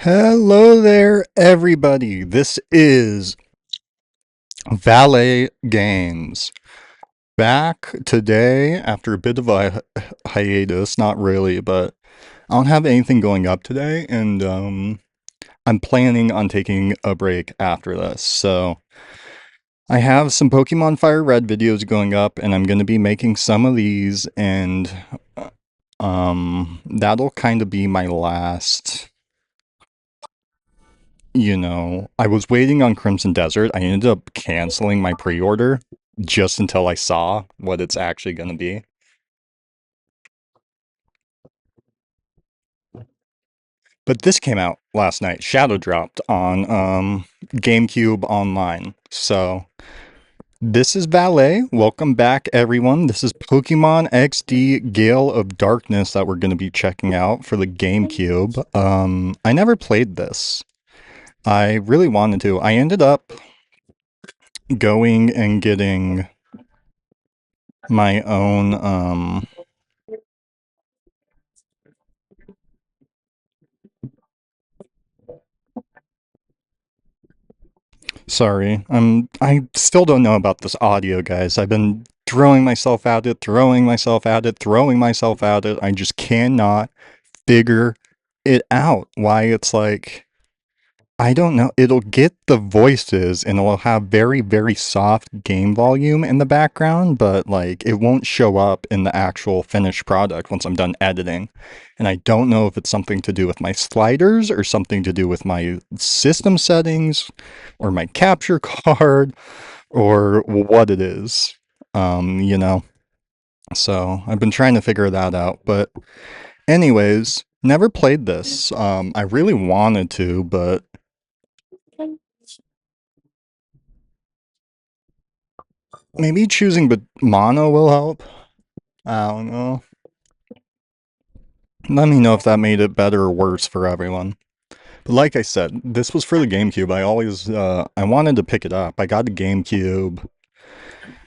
Hello there, everybody. This is Valet Games. Back today after a bit of a hiatus. Not really, but I don't have anything going up today, and I'm planning on taking a break after this. So I have some Pokemon Fire Red videos going up, and I'm going to be making some of these, and that'll kind of be my last. I was waiting on Crimson Desert. I ended up canceling my pre-order just until I saw what it's actually going to be. But this came out last night. Shadow dropped on GameCube Online. So this is Valet. Welcome back, everyone. This is Pokemon XD Gale of Darkness that we're going to be checking out for the GameCube. I never played this. I really wanted to. I ended up going and getting my own sorry. I still don't know about this audio, guys. I've been throwing myself at it, throwing myself at it, throwing myself at it. I just cannot figure it out. Why it's like I don't know. It'll get the voices and it'll have very, very soft game volume in the background, but like it won't show up in the actual finished product once I'm done editing. And I don't know if it's something to do with my sliders or something to do with my system settings or my capture card or what it is. Um, you know. So I've been trying to figure that out. But anyways, never played this. I really wanted to, but maybe choosing but mono will help. I don't know. Let me know if that made it better or worse for everyone. But like I said, this was for the GameCube. I wanted to pick it up. I got the GameCube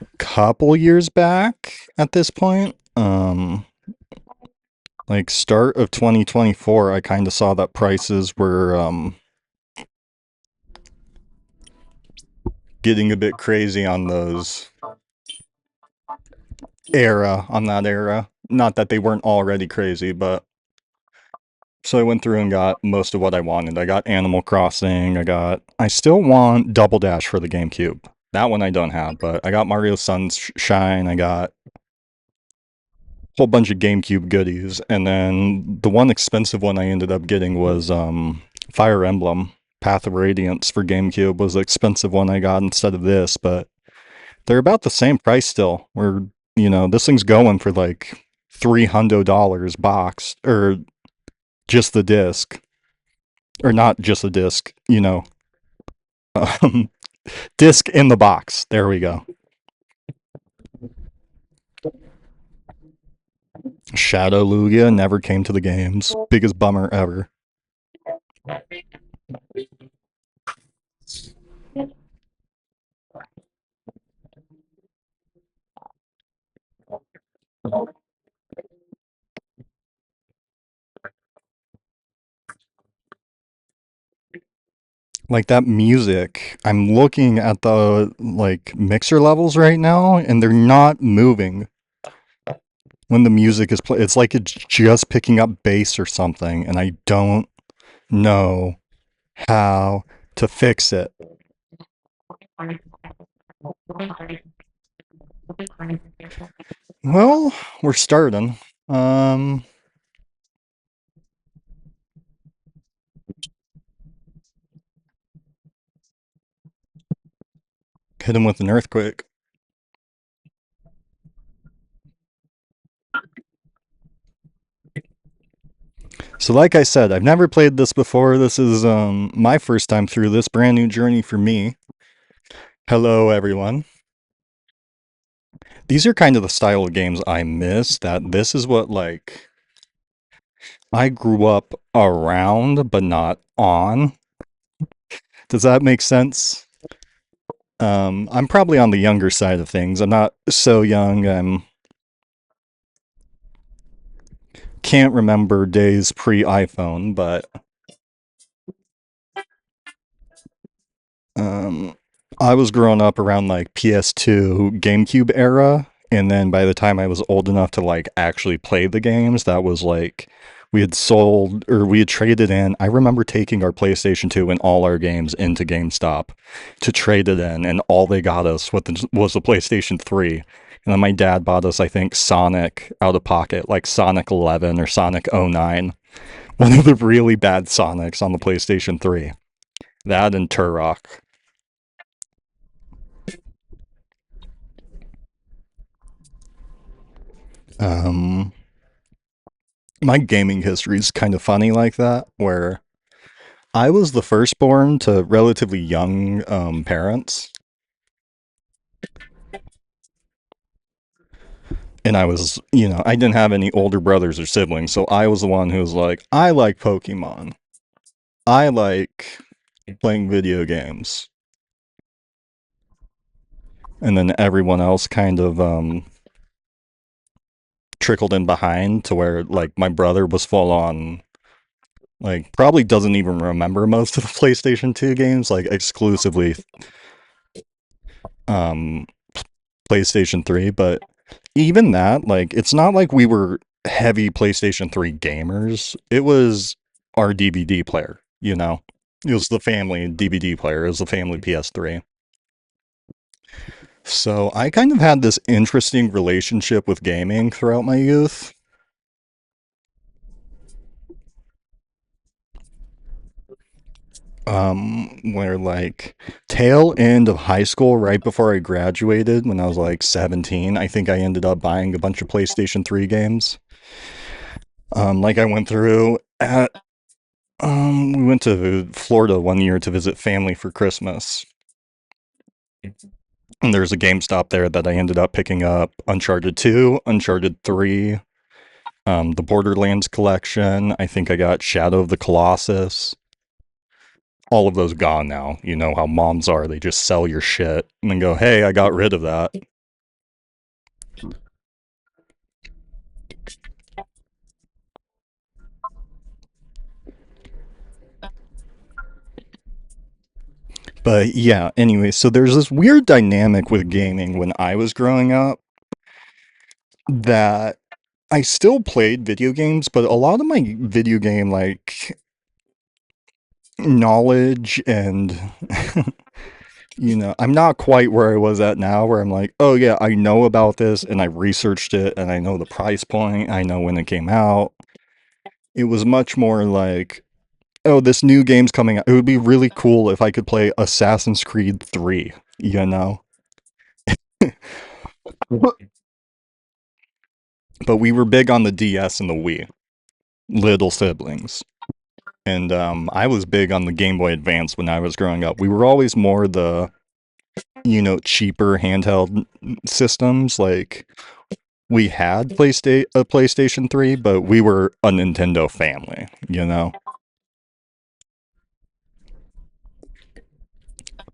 a couple years back at this point. Like start of 2024, I kind of saw that prices were getting a bit crazy on that era. Not that they weren't already crazy, but so I went through and got most of what I wanted. I got Animal Crossing. I still want Double Dash for the GameCube. That one I don't have, but I got Mario Sunshine. I got a whole bunch of GameCube goodies, and then the one expensive one I ended up getting was Fire Emblem Path of Radiance for GameCube was the expensive one I got instead of this, but they're about the same price still. This thing's going for like $300 boxed, or just the disc, or not just the disc, um, disc in the box. There we go. Shadow Lugia never came to the games. Biggest bummer ever. Like that music, I'm looking at the like mixer levels right now, and they're not moving when the music is playing. It's like it's just picking up bass or something, and I don't know how to fix it. Well, we're starting. Um, Hit him with an earthquake. So like I said, I've never played this before. This is my first time through this brand new journey for me. Hello everyone. These are kind of the style of games I miss. That this is what like I grew up around but not on. Does that make sense? I'm probably on the younger side of things. I'm not so young. Can't remember days pre-iPhone, but Um, I was growing up around like PS2, GameCube era, and then by the time I was old enough to like actually play the games, that was like we had sold or we had traded in. I remember taking our PlayStation 2 and all our games into GameStop to trade it in, and all they got us was the PlayStation 3. And then my dad bought us, I think, Sonic out of pocket, like Sonic 11 or Sonic '09, one of the really bad Sonics on the PlayStation 3. That and Turok. Um, my gaming history is kind of funny like that, where I was the firstborn to relatively young parents, and I was, I didn't have any older brothers or siblings, so I was the one who was like, I like Pokemon, I like playing video games, and then everyone else kind of trickled in behind to where like my brother was full on like probably doesn't even remember most of the PlayStation 2 games, like exclusively um PlayStation 3, but even that, like, it's not like we were heavy PlayStation 3 gamers. It was our DVD player, you know? It was the family DVD player, it was the family PS3. So I kind of had this interesting relationship with gaming throughout my youth. Where like tail end of high school, right before I graduated, when I was like 17, I think I ended up buying a bunch of PlayStation 3 games. Like I went through at we went to Florida one year to visit family for Christmas. And there's a GameStop there that I ended up picking up Uncharted 2, Uncharted 3, the Borderlands collection. I think I got Shadow of the Colossus. All of those gone now. You know how moms are. They just sell your shit and then go, hey, I got rid of that. But yeah, anyway, so there's this weird dynamic with gaming when I was growing up that I still played video games, but a lot of my video game like knowledge and I'm not quite where I was at now where I'm like, oh yeah, I know about this and I researched it and I know the price point, I know when it came out. It was much more like, oh, this new game's coming out. It would be really cool if I could play Assassin's Creed 3, you know? But we were big on the DS and the Wii, little siblings. And I was big on the Game Boy Advance when I was growing up. We were always more the, cheaper handheld systems. Like, we had a PlayStation 3, but we were a Nintendo family, you know?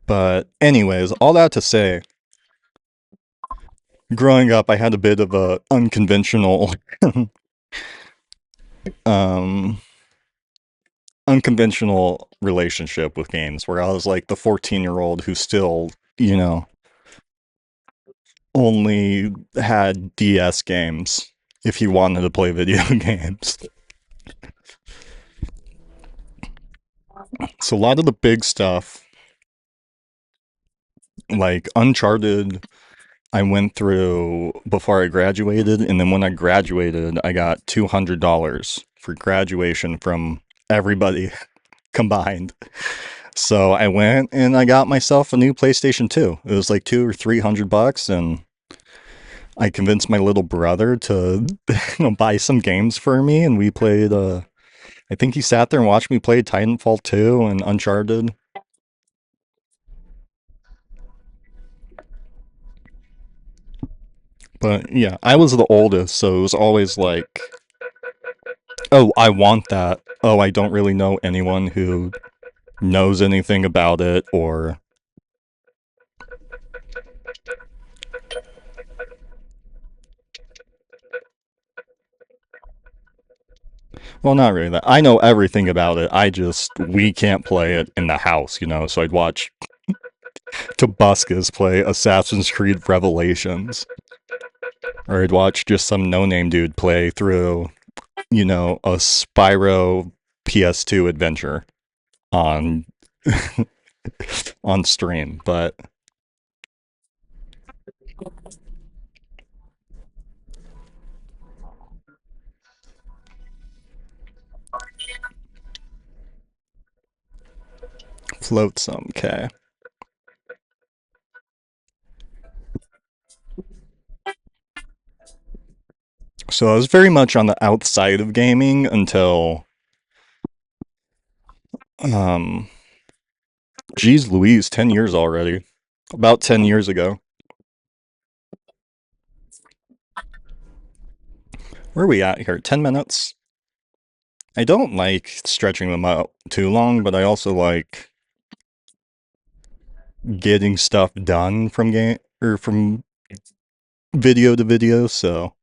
But, anyways, all that to say, growing up, I had a bit of a um, unconventional relationship with games where I was like the 14-year-old who still, only had DS games if he wanted to play video games. So a lot of the big stuff, like Uncharted, I went through before I graduated, and then when I graduated, I got $200 for graduation from everybody combined. So I went and I got myself a new PlayStation 2. It was like 200 or 300 bucks, and I convinced my little brother to buy some games for me, and we played. I think he sat there and watched me play Titanfall 2 and Uncharted. But yeah, I was the oldest, so it was always like, oh, I want that. Oh, I don't really know anyone who knows anything about it, or well, not really that. I know everything about it. We can't play it in the house, so I'd watch. to buskers play Assassin's Creed Revelations, or I'd watch just some no-name dude play through, a Spyro PS2 adventure on on stream. But float some K. So I was very much on the outside of gaming until, um, geez Louise, 10 years already. About 10 years ago. Where are we at here? 10 minutes? I don't like stretching them out too long, but I also like getting stuff done from game or from video to video, so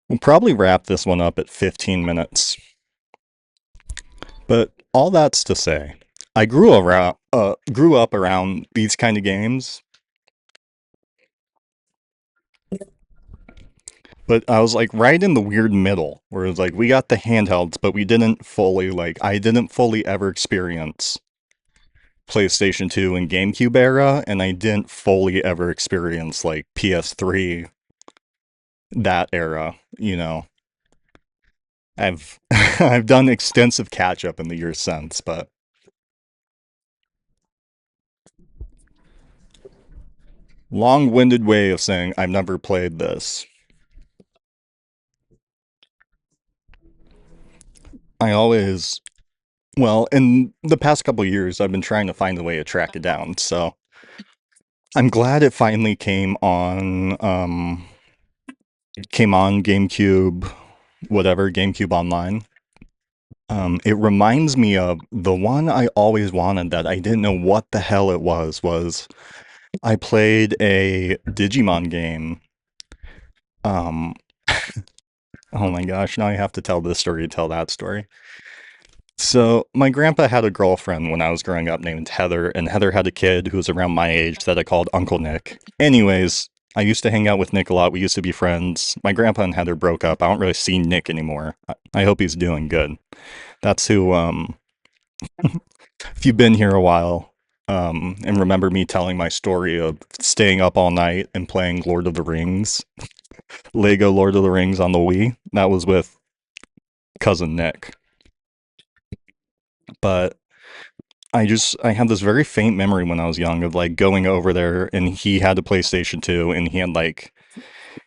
we'll probably wrap this one up at 15 minutes. But all that's to say, I grew up around these kind of games, but I was like right in the weird middle where it was like we got the handhelds, but we didn't fully I didn't fully ever experience PlayStation 2 and GameCube era, and I didn't fully ever experience like PS3 that era. I've I've done extensive catch up in the years since, but long-winded way of saying I've never played this. I always well, in the past couple years I've been trying to find a way to track it down. So, I'm glad it finally came on GameCube, whatever, GameCube Online. It reminds me of the one I always wanted that I didn't know what the hell it was I played a Digimon game. Um, oh my gosh, now I have to tell this story to tell that story. So, my grandpa had a girlfriend when I was growing up named Heather, and Heather had a kid who was around my age that I called Uncle Nick. Anyways, I used to hang out with Nick a lot. We used to be friends. My grandpa and Heather broke up. I don't really see Nick anymore. I hope he's doing good. That's who, if you've been here a while, and remember me telling my story of staying up all night and playing Lord of the Rings, Lego Lord of the Rings on the Wii, that was with cousin Nick. But I had this very faint memory when I was young of like going over there and he had a PlayStation 2 and he had like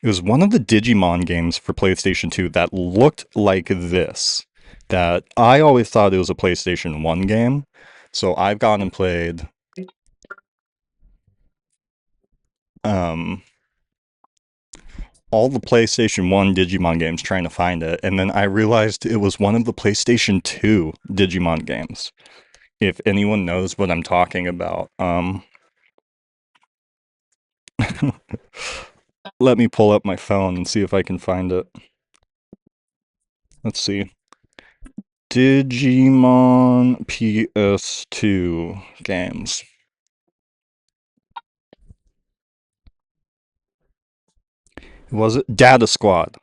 it was one of the Digimon games for PlayStation 2 that looked like this. That I always thought it was a PlayStation 1 game. So I've gone and played um all the PlayStation 1 Digimon games trying to find it, and then I realized it was one of the PlayStation 2 Digimon games. If anyone knows what I'm talking about, let me pull up my phone and see if I can find it. Let's see. Digimon PS2 games. Was it Data Squad?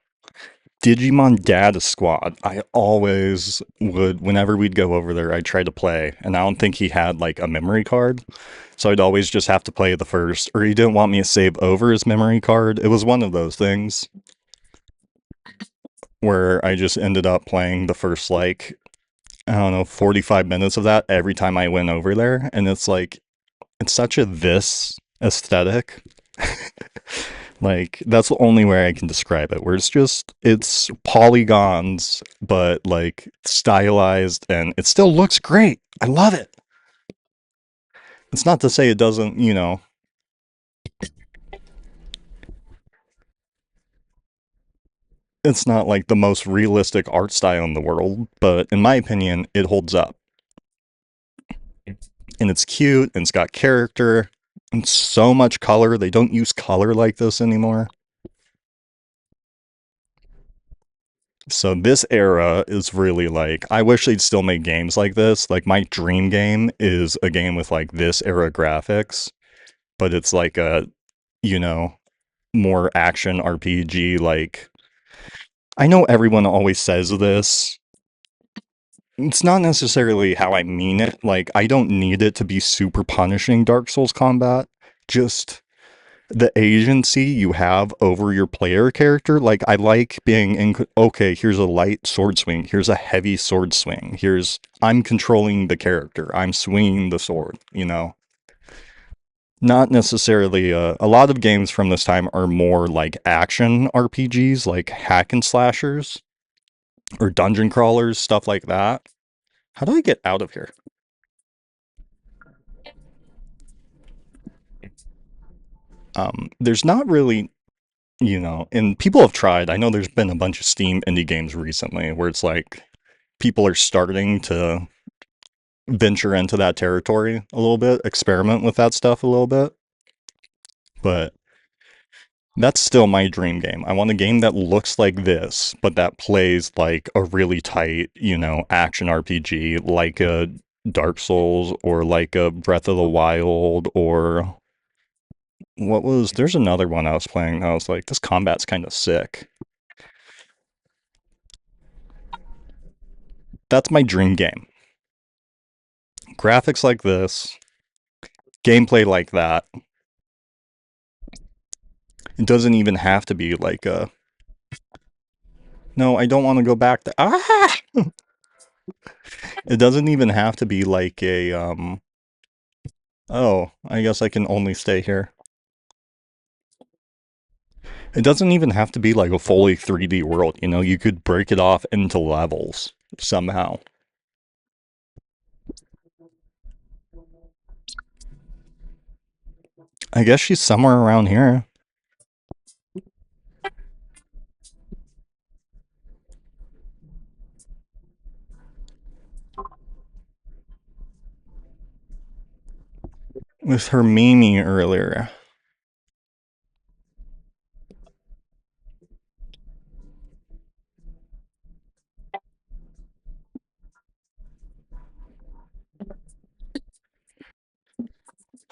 Digimon Data Squad. I always would, whenever we'd go over there, I'd try to play. And I don't think he had like a memory card. So I'd always just have to play the first, or he didn't want me to save over his memory card. It was one of those things where I just ended up playing the first, like, I don't know, 45 minutes of that every time I went over there. And it's like, it's such a this aesthetic. Like, that's the only way I can describe it, where it's polygons, but like stylized and it still looks great. I love it. It's not to say it doesn't. It's not like the most realistic art style in the world, but in my opinion, it holds up. And it's cute and it's got character and so much color. They don't use color like this anymore. So this era is really like I wish they'd still make games like this. Like my dream game is a game with like this era graphics, but it's like a, you know, more action RPG like I know everyone always says this. It's not necessarily how I mean it. Like I don't need it to be super punishing Dark Souls combat. Just the agency you have over your player character. Like I like being in okay, here's a light sword swing, here's a heavy sword swing, here's I'm controlling the character, I'm swinging the sword, you know. Not necessarily a lot of games from this time are more like action RPGs, like hack and slashers or dungeon crawlers, stuff like that. How do I get out of here? There's not really, you know, and people have tried. I know there's been a bunch of Steam indie games recently where it's like people are starting to venture into that territory a little bit, experiment with that stuff a little bit. But that's still my dream game. I want a game that looks like this, but that plays like a really tight, you know, action RPG, like a Dark Souls or like a Breath of the Wild or what was there's another one I was playing. I was like, this combat's kind of sick. That's my dream game. Graphics like this, gameplay like that. It doesn't even have to be like a. No, I don't want to go back to. Ah! It doesn't even have to be like a. Oh, I guess I can only stay here. It doesn't even have to be like a fully 3D world, you know? You could break it off into levels somehow. I guess she's somewhere around here. With her Mimi earlier.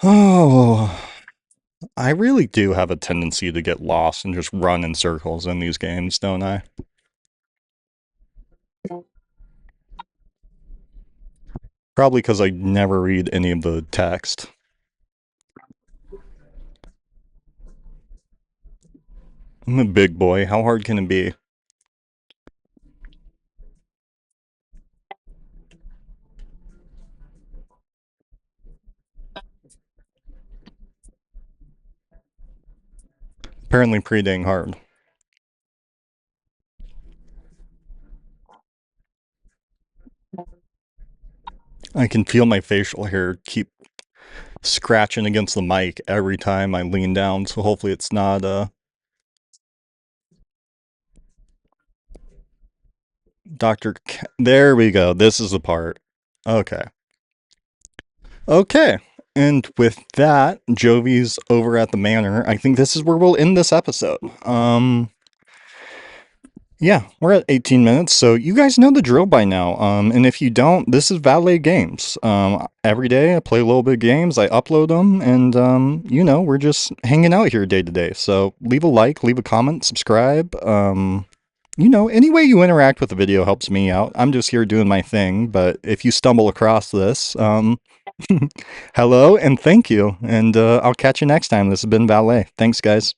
Oh, I really do have a tendency to get lost and just run in circles in these games, don't I? Probably because I never read any of the text. I'm a big boy. How hard can it be? Apparently pretty dang hard. I can feel my facial hair keep scratching against the mic every time I lean down, so hopefully it's not Dr. There we go. This is the part. Okay. Okay. And with that, Jovi's over at the manor. I think this is where we'll end this episode. Yeah, we're at 18 minutes, so you guys know the drill by now. And if you don't, this is Valet Games. Every day I play a little bit of games, I upload them, and you know, we're just hanging out here day to day. So leave a like, leave a comment, subscribe. You know, any way you interact with the video helps me out. I'm just here doing my thing, but if you stumble across this, hello and thank you. And I'll catch you next time. This has been Valet. Thanks, guys.